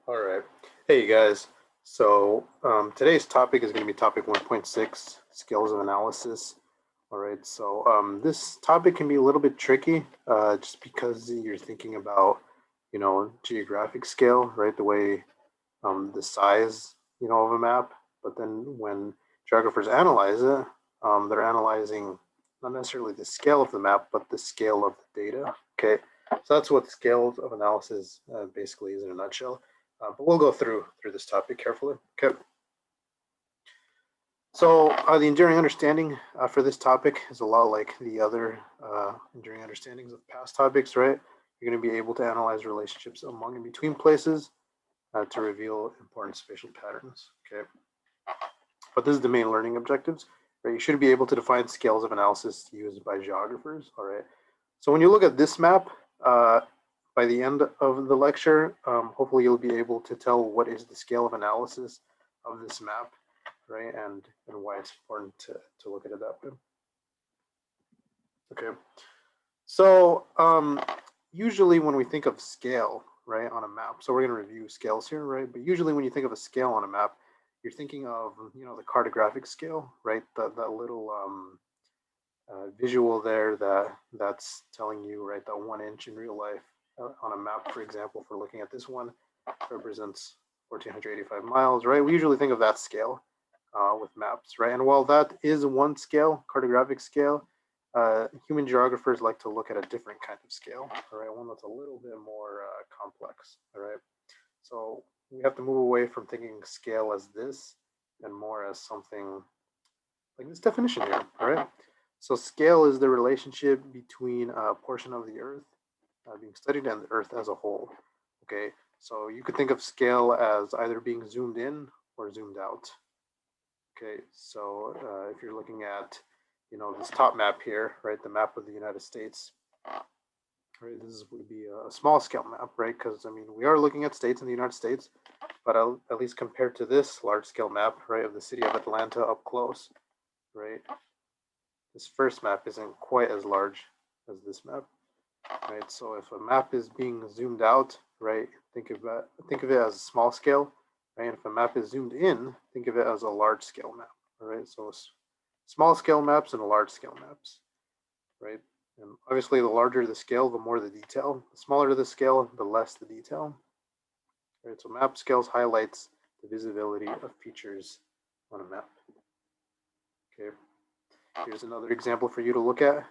All right. Hey, you guys. So today's topic is going to be topic 1.6, skills of analysis. All right. So this topic can be a little bit tricky just because you're thinking about, geographic scale, right? The way the size, of a map. But then when geographers analyze it, they're analyzing not necessarily the scale of the map, but the scale of the data. Okay. So that's what scales of analysis basically is in a nutshell. But we'll go through this topic carefully. Okay. So the enduring understanding for this topic is a lot like the other enduring understandings of past topics, right? You're going to be able to analyze relationships among and between places to reveal important spatial patterns. Okay. But this is the main learning objectives, right? You should be able to define scales of analysis used by geographers. All right. So when you look at this map, by the end of the lecture, hopefully you'll be able to tell what is the scale of analysis of this map, right? And why it's important to look at it that way. Okay. So usually when we think of scale, right, on a map, so we're going to review scales here, right? But usually when you think of a scale on a map, you're thinking of, the cartographic scale, right? That little visual there that's telling you, right, that 1 inch in real life on a map, for example, for looking at this one, represents 1,485 miles, right? We usually think of that scale with maps, right? And while that is one scale, cartographic scale, human geographers like to look at a different kind of scale, all right? One that's a little bit more complex, all right? So we have to move away from thinking scale as this and more as something like this definition here, all right? So scale is the relationship between a portion of the Earth being studied and the Earth as a whole. Okay, so you could think of scale as either being zoomed in or zoomed out. Okay, so if you're looking at, this top map here, right, the map of the United States, right, this would be a small scale map, right? Because I mean, we are looking at states in the United States, but at least compared to this large scale map, right, of the city of Atlanta up close, right, this first map isn't quite as large as this map, right? So if a map is being zoomed out, right, think of it as a small scale, right? And if a map is zoomed in, think of it as a large scale map, all right? So small scale maps and large scale maps, right? And obviously, the larger the scale, the more the detail. The smaller the scale, the less the detail. Right? So map scales highlights the visibility of features on a map. Okay. Here's another example for you to look at,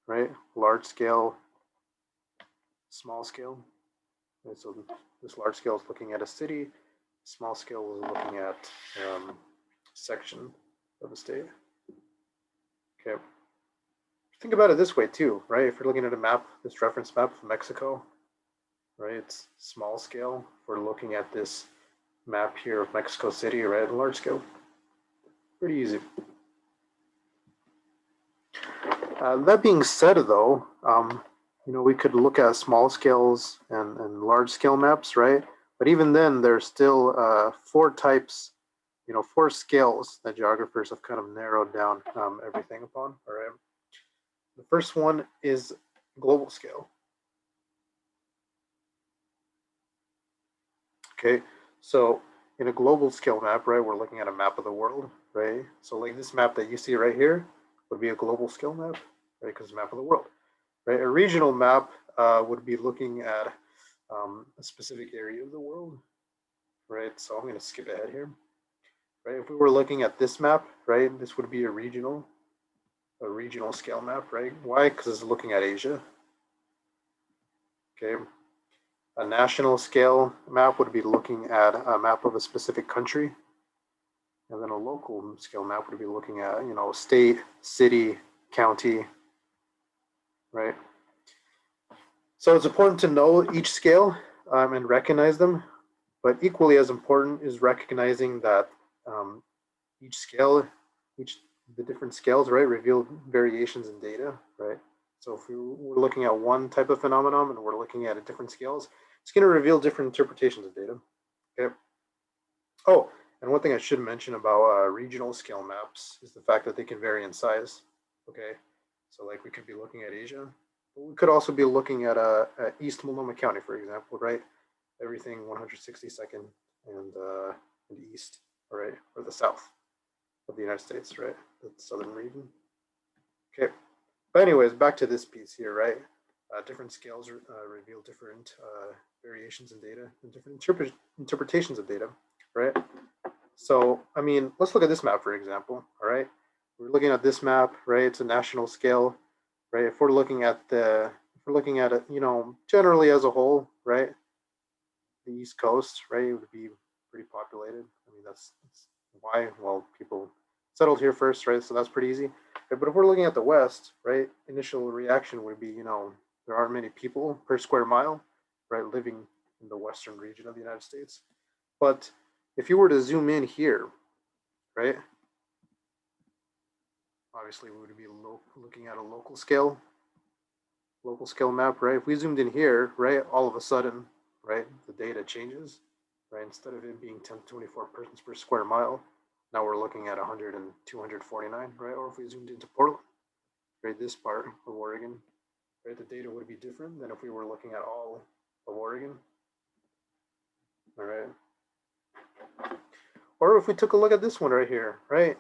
right? Large scale, small scale. Right? So this large scale is looking at a city. Small scale is looking at section of a state. Okay. Think about it this way too, right? If you're looking at a map, this reference map of Mexico, right? It's small scale. We're looking at this map here of Mexico City, right? Large scale. Pretty easy. That being said, though, we could look at small scales and large scale maps, right? But even then, there's still four types, four scales that geographers have kind of narrowed down everything upon, all right? The first one is global scale. Okay, so in a global scale map, right, we're looking at a map of the world, right? So like this map that you see right here would be a global scale map, right, because it's a map of the world, right? A regional map would be looking at a specific area of the world, right? So I'm going to skip ahead here, right? If we were looking at this map, right, this would be a regional scale map, right? Why? Because it's looking at Asia. Okay. A national scale map would be looking at a map of a specific country. And then a local scale map would be looking at, state, city, county, right? So it's important to know each scale and recognize them. But equally as important is recognizing that each scale, the different scales, right, reveal variations in data, right? So if we're looking at one type of phenomenon and we're looking at different scales, it's going to reveal different interpretations of data. Okay. Oh, and one thing I should mention about regional scale maps is the fact that they can vary in size. Okay, so like we could be looking at Asia, but we could also be looking at East Multnomah County, for example, right? everything 162nd and east, all right, or the south of the United States, right, the southern region. Okay, but anyways, back to this piece here, right? Different scales reveal different variations in data and different interpretations of data, right? So, I mean, let's look at this map, for example, all right? We're looking at this map, right? It's a national scale, right? If we're looking at it, you know, generally as a whole, right? The East Coast, right, would be pretty populated. I mean, that's why, well, people settled here first, right? So that's pretty easy. Right? But if we're looking at the West, right, initial reaction would be, you know, there aren't many people per square mile, right, living in the Western region of the United States. But if you were to zoom in here, right, obviously we would be looking at a local scale map, right? If we zoomed in here, right, all of a sudden, right, the data changes, right? Instead of it being 1024 persons per square mile, now we're looking at 100 and 249, right? Or if we zoomed into Portland, right, this part of Oregon, right, the data would be different than if we were looking at all of Oregon, all right? Or if we took a look at this one right here, right?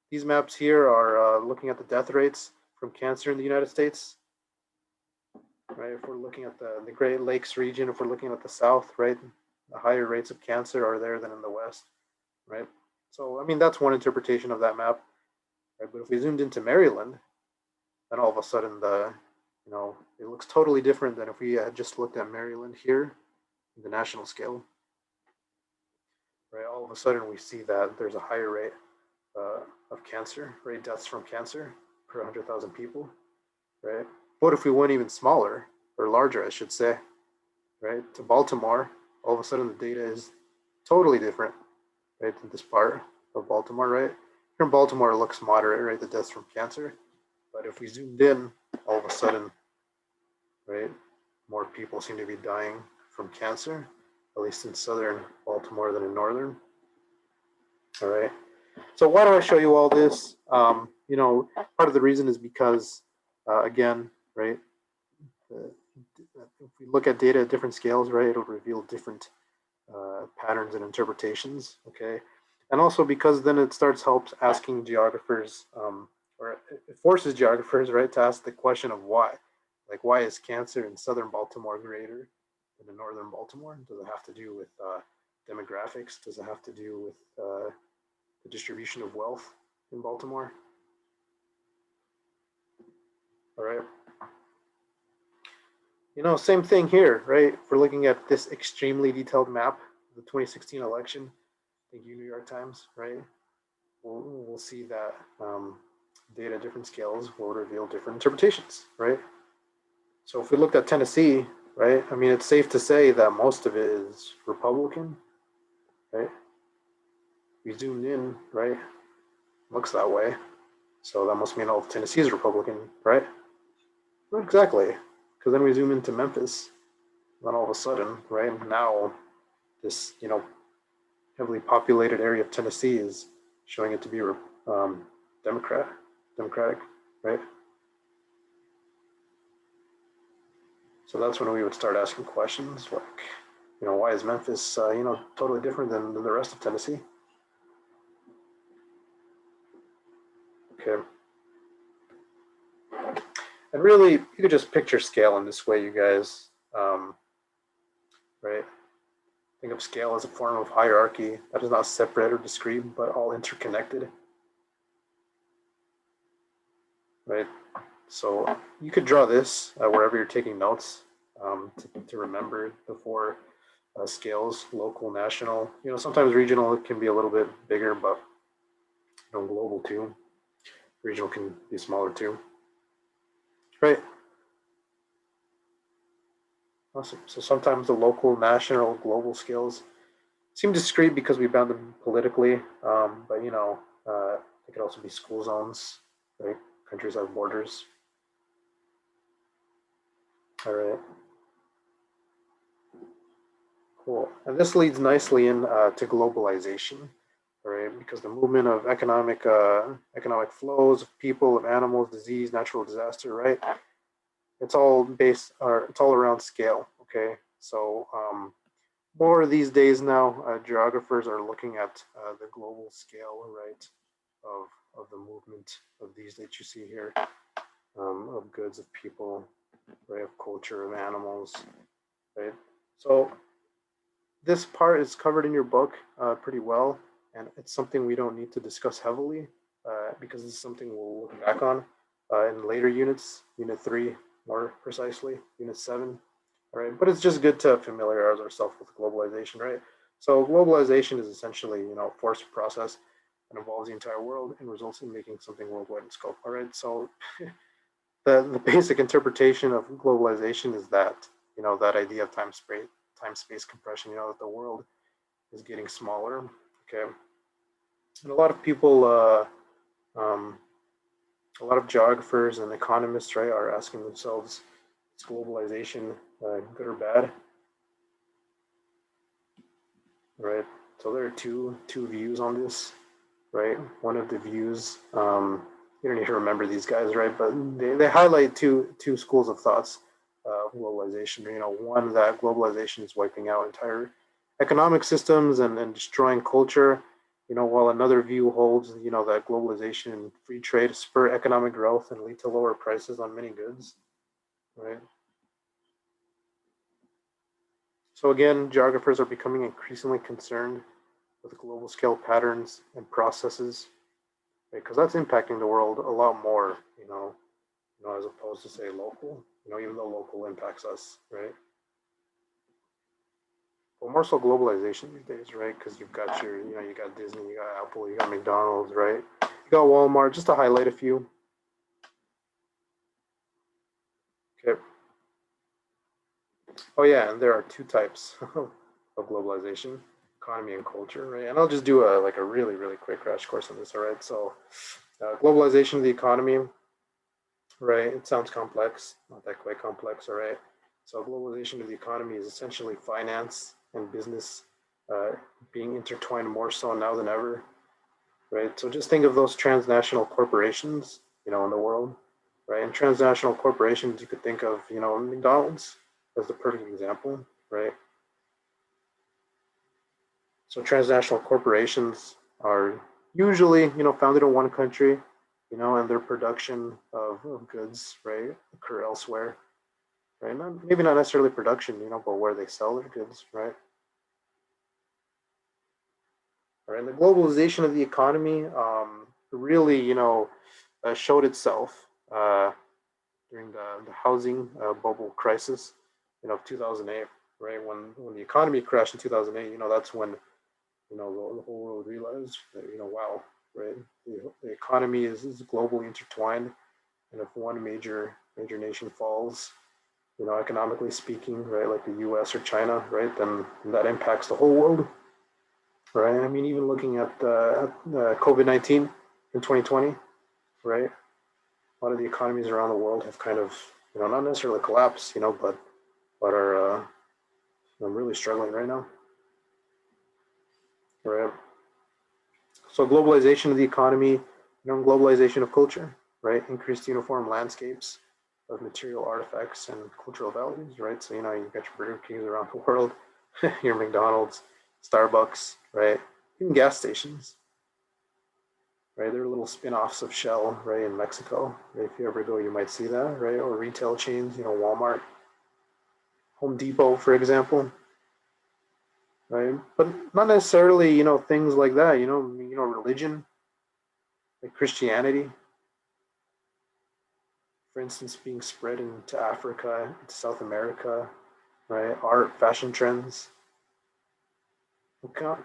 These maps here are looking at the death rates from cancer in the United States, right? If we're looking at the Great Lakes region, if we're looking at the South, right, the higher rates of cancer are there than in the West, right? So, I mean, that's one interpretation of that map, right? But if we zoomed into Maryland, then all of a sudden you know, it looks totally different than if we had just looked at Maryland here, the national scale, right? All of a sudden we see that there's a higher rate of cancer, right? Deaths from cancer per 100,000 people, right? What if we went even smaller or larger, I should say, right? To Baltimore, all of a sudden the data is totally different, right? In this part of Baltimore, right? Here in Baltimore, it looks moderate, right? The deaths from cancer. But if we zoomed in, all of a sudden, right, more people seem to be dying from cancer, at least in southern Baltimore than in northern. All right. So why do I show you all this? You know, part of the reason is because, again, right, if we look at data at different scales, right, it'll reveal different patterns and interpretations, okay? And also because then it helps asking geographers, or it forces geographers, right, to ask the question of why. Like, why is cancer in southern Baltimore greater than in northern Baltimore? Does it have to do with demographics? Does it have to do with the distribution of wealth in Baltimore? All right. You know, same thing here, right? If we're looking at this extremely detailed map of the 2016 election, thank you, New York Times, right? We'll see that data at different scales will reveal different interpretations, right? So if we looked at Tennessee, right, I mean, it's safe to say that most of it is Republican, right? We zoomed in, right? Looks that way. So that must mean all of Tennessee is Republican, right? Not exactly, because then we zoom into Memphis, then all of a sudden, right, now this, you know, heavily populated area of Tennessee is showing it to be Democratic, right? So that's when we would start asking questions like, you know, why is Memphis, you know, totally different than the rest of Tennessee? Okay. And really, you could just picture scale in this way, you guys, right? Think of scale as a form of hierarchy that is not separate or discrete, but all interconnected, right? So you could draw this wherever you're taking notes to remember the four scales: local, national. You know, sometimes regional can be a little bit bigger, but you know, global too. Regional can be smaller too, right? Awesome. So sometimes the local, national, global scales seem discrete because we bound them politically, but you know, it could also be school zones, right? Countries have borders. All right. Cool. And this leads nicely in to globalization, right? Because the movement of economic flows of people, of animals, disease, natural disaster, right? It's all based, or it's all around scale. Okay, so more these days now, geographers are looking at the global scale, right, of the movement of these that you see here, of goods, of people, right, of culture, of animals, right. So this part is covered in your book pretty well, and it's something we don't need to discuss heavily because it's something we'll look back on in later units, Unit 3 more precisely, Unit 7, right? But it's just good to familiarize ourselves with globalization, right? So globalization is essentially, a forced process that involves the entire world and results in making something worldwide in scope, all right? So the basic interpretation of globalization is that, that idea of time space compression, that the world is getting smaller. Okay, and um, a lot of geographers and economists, right, are asking themselves, is globalization good or bad, right? So there are two views on this, right? One of the views, you don't need to remember these guys, right? But they highlight two schools of thoughts of globalization. One that globalization is wiping out entire economic systems and destroying culture. While another view holds, that globalization and free trade spur economic growth and lead to lower prices on many goods, right? So again, geographers are becoming increasingly concerned with global scale patterns and processes, because that's impacting the world a lot more, as opposed to say local, even though local impacts us, right? But more so globalization these days, right? Because you've got you got Disney, you got Apple, you got McDonald's, right? You got Walmart, just to highlight a few. Okay. Oh yeah, and there are two types of globalization: economy and culture, right? And I'll just do a really really quick crash course on this. All right, so globalization of the economy, right? It sounds complex, not that quite complex, all right? So globalization of the economy is essentially finance and business uh, being intertwined more so now than ever, right? So just think of those transnational corporations, in the world, right? And transnational corporations, you could think of, McDonald's as the perfect example, right? So transnational corporations are usually, founded in one country, and their production of goods, right, occur elsewhere, right? Maybe not necessarily production, but where they sell their goods, right? Right. And the globalization of the economy really, showed itself during the housing bubble crisis, of 2008, right? When the economy crashed in 2008, that's when, the whole world realized that, wow, right? The economy is globally intertwined, and if one major nation falls, economically speaking, right, like the U.S. or China, right, then that impacts the whole world, right? I mean, even looking at COVID-19 in 2020, right, a lot of the economies around the world have kind of, not necessarily collapsed, but are really struggling right now, right? So globalization of the economy, globalization of culture, right? Increased uniform landscapes of material artifacts and cultural values, right? So you got your Burger Kings around the world, your McDonald's, Starbucks, right? Even gas stations, right? They're little spin-offs of Shell, right, in Mexico. Right? If you ever go, you might see that, right? Or retail chains, Walmart, Home Depot, for example, right? But not necessarily, things like that. Religion, like Christianity, for instance, being spread into Africa, into South America, right? Art, fashion trends,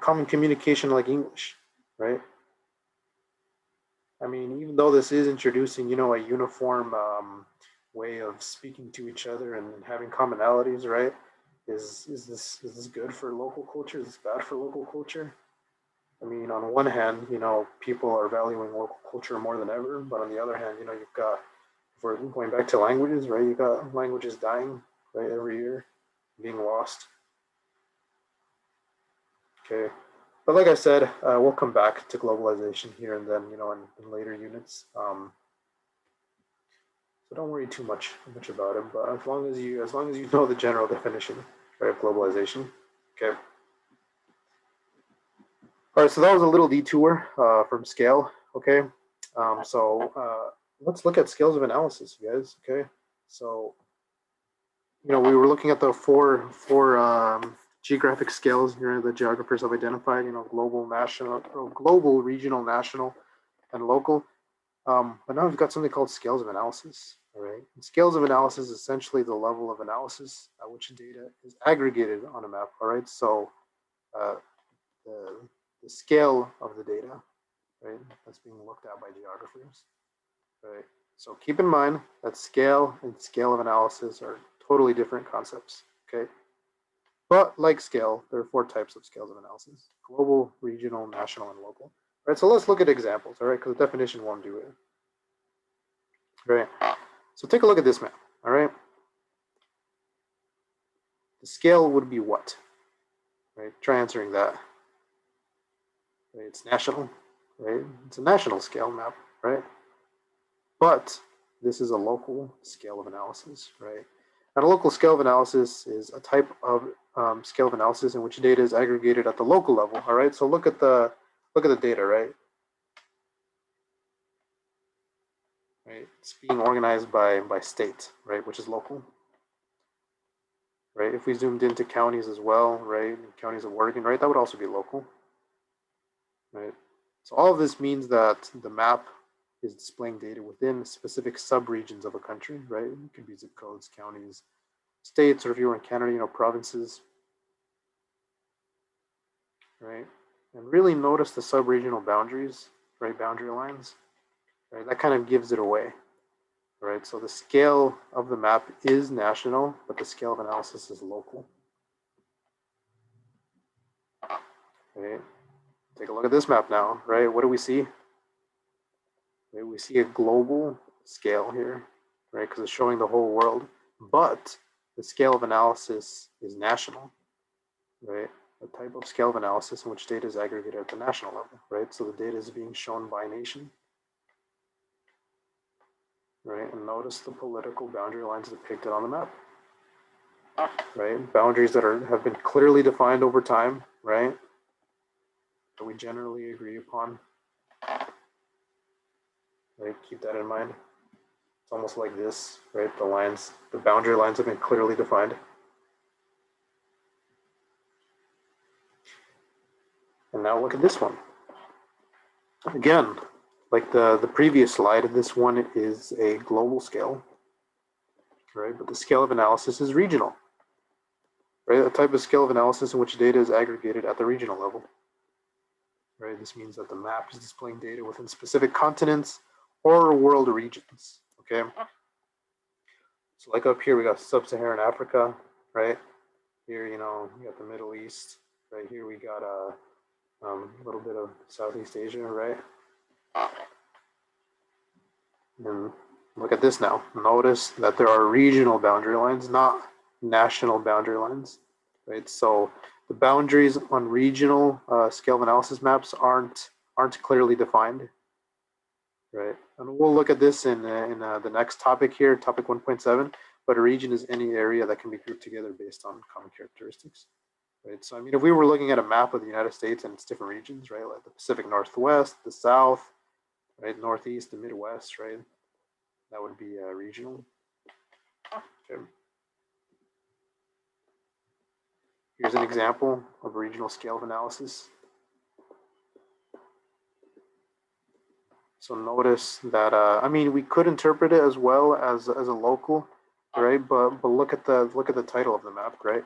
common communication like English, right? I mean, even though this is introducing, a uniform way of speaking to each other and having commonalities, right? Is this good for local culture? Is this bad for local culture? I mean, on one hand, people are valuing local culture more than ever, but on the other hand, you've got, if we're going back to languages, right? You've got languages dying, right, every year, being lost. Okay, but like I said, we'll come back to globalization here and then, in later units. So don't worry too much about it. But as long as you know the general definition, right, of globalization, Okay. All right, so that was a little detour from scale. Okay, let's look at scales of analysis, you guys. Okay, so we were looking at the four geographic scales here the geographers have identified. Global, national, global, regional, national, and local. But now we've got something called scales of analysis. All right, and scales of analysis is essentially the level of analysis at which data is aggregated on a map. All right, so uh, the scale of the data, right, that's being looked at by geographers, right? So keep in mind that scale and scale of analysis are totally different concepts, okay? But like scale, there are four types of scales of analysis: global, regional, national, and local. All right, so let's look at examples, all right, because the definition won't do it. All right, so take a look at this map, all right? The scale would be what? Right, try answering that. Right, it's national, right? It's a national scale map, right? But this is a local scale of analysis, right? And a local scale of analysis is a type of scale of analysis in which data is aggregated at the local level. All right, so look at the data, right? Right, it's being organized by state, right, which is local. Right, if we zoomed into counties as well, right, counties of Oregon, right, that would also be local. Right, so all of this means that the map is displaying data within specific subregions of a country, right? It could be zip codes, counties, states, or if you were in Canada, provinces, right? And really notice the sub-regional boundaries, right? Boundary lines, right? That kind of gives it away, right? So the scale of the map is national, but the scale of analysis is local. Right? Take a look at this map now, right? What do we see? Right? We see a global scale here, right? Because it's showing the whole world, but the scale of analysis is national, right? A type of scale of analysis in which data is aggregated at the national level, right? So the data is being shown by nation, right? And notice the political boundary lines depicted on the map, right? Boundaries that have been clearly defined over time, right? That we generally agree upon, right? Keep that in mind. It's almost like this, right? The boundary lines have been clearly defined. And now look at this one. Again, like the previous slide, this one is a global scale, right? But the scale of analysis is regional, right? A type of scale of analysis in which data is aggregated at the regional level, right? This means that the map is displaying data within specific continents or world regions, okay? So like up here, we got sub-Saharan Africa, right? Here, we got the Middle East. Right here, we got a little bit of Southeast Asia, right? And look at this now. Notice that there are regional boundary lines, not national boundary lines, right? So the boundaries on regional scale of analysis maps aren't clearly defined, right? And we'll look at this in the next topic here, topic 1.7. But a region is any area that can be grouped together based on common characteristics, right? So I mean, if we were looking at a map of the United States and its different regions, right, like the Pacific Northwest, the South, right, Northeast, the Midwest, right, that would be regional. Okay. Here's an example of a regional scale of analysis. So notice that I mean, we could interpret it as well as a local, right? But look at the title of the map, right?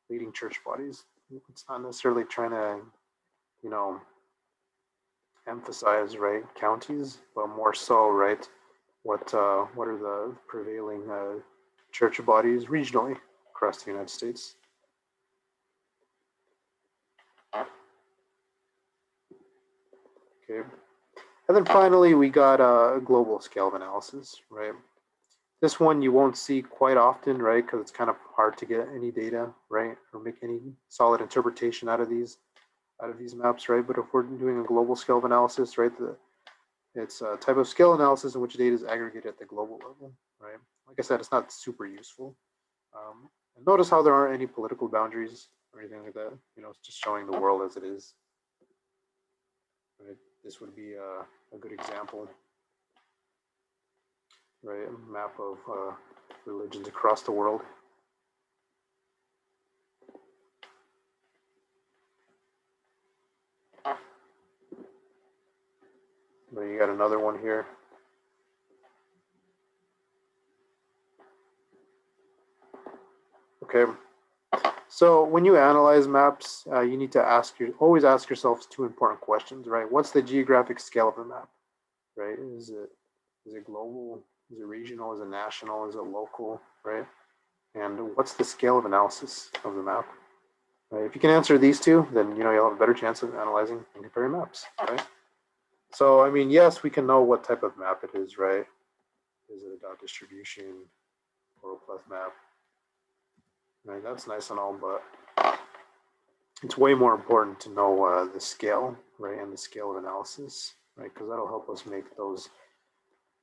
Leading church bodies. It's not necessarily trying to, emphasize, right, counties, but more so, right, what are the prevailing church bodies regionally across the United States. Okay. And then finally, we got a global scale of analysis, right? This one you won't see quite often, right? Because it's kind of hard to get any data, right? Or make any solid interpretation out of these maps, right? But if we're doing a global scale of analysis, right, it's a type of scale analysis in which data is aggregated at the global level, right? Like I said, it's not super useful. And notice how there aren't any political boundaries, or anything like that. You know, it's just showing the world as it is. Right? This would be a good example, right? A map of religions across the world. But you got another one here. Okay. So when you analyze maps, you need to always ask yourself two important questions, right? What's the geographic scale of the map, right? Is it global? Is it regional? Is it national? Is it local, right? And what's the scale of analysis of the map? Right? If you can answer these two, then you'll have a better chance of analyzing and comparing maps, right? So I mean, yes, we can know what type of map it is, right? Is it a dot distribution, choropleth map? Right, that's nice and all, but it's way more important to know the scale, right, and the scale of analysis, right, because that'll help us make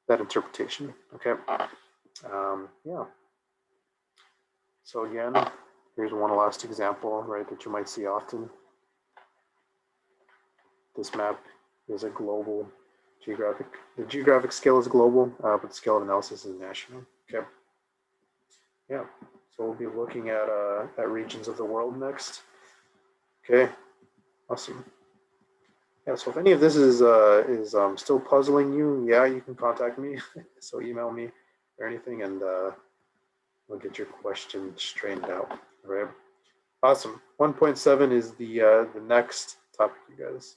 that interpretation. Okay. Yeah. So again, here's one last example, right, that you might see often. This map is a global geographic. The geographic scale is global, but the scale of analysis is national. Okay. Yeah. So we'll be looking at regions of the world next. Okay. Awesome. Yeah, so if any of this is still puzzling you, yeah, you can contact me. So email me or anything, and we'll get your question straightened out. All right. Awesome. 1.7 is the next topic, you guys.